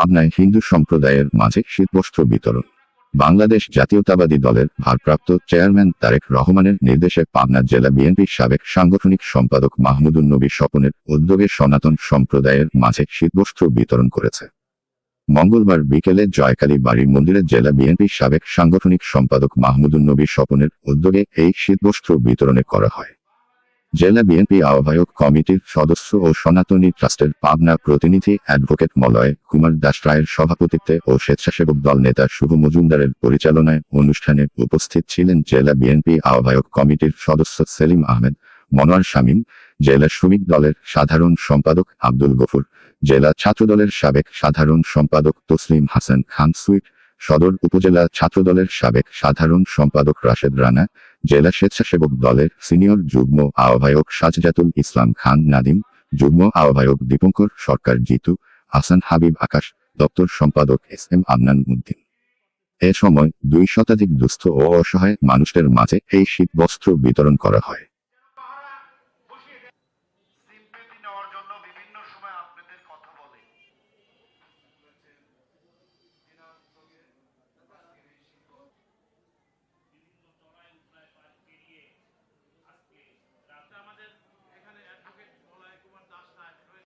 পাবনায় হিন্দু সম্প্রদায়ের মাঝে শীতবস্ত্র বিতরণ। বাংলাদেশ জাতীয়তাবাদী দলের ভারপ্রাপ্ত চেয়ারম্যান তারেক রহমানের নির্দেশে পাবনা জেলা বিএনপির সাবেক সাংগঠনিক সম্পাদক মাহমুদুন নবী স্বপনের উদ্যোগে সনাতন সম্প্রদায়ের মাঝে শীতবস্ত্র বিতরণ করেছে। মঙ্গলবার বিকেলে জয়কালী বাড়ি মন্দিরে জেলা বিএনপির সাবেক সাংগঠনিক সম্পাদক মাহমুদুন নবী স্বপনের উদ্যোগে এই শীতবস্ত্র বিতরণে করা হয়। জেলা বিএনপি আহ্বায়ক কমিটির সদস্য ও সনাতনী ট্রাস্টের পাবনা প্রতিনিধি অ্যাডভোকেট মলয় কুমার দাস রায়ের সভাপতিত্বে ও স্বেচ্ছাসেবক দল নেতা শুভ মজুমদারের পরিচালনায় অনুষ্ঠানে উপস্থিত ছিলেন জেলা বিএনপি আহ্বায়ক কমিটির সদস্য সেলিম আহমেদ, মনোয়ার শামীম, জেলা শ্রমিক দলের সাধারণ সম্পাদক আব্দুল গফুর, জেলা ছাত্রদলের সাবেক সাধারণ সম্পাদক তসলিম হাসান খান সুইট, সদর উপজেলা ছাত্রদলের সাবেক সাধারণ সম্পাদক রাশেদ রানা, জেলা স্বেচ্ছাসেবক দলের সিনিয়র যুগ্ম আহ্বায়ক সাজ্জাতুল ইসলাম খান নাদিম, যুগ্ম আহ্বায়ক দীপঙ্কর সরকার জিতু, হাসান হাবিব আকাশ, দপ্তর সম্পাদক SM আদনান উদ্দিন। এ সময় 2 শতাধিক দুস্থ ও অসহায় মানুষের মাঝে এই শীতবস্ত্র বিতরণ করা হয়।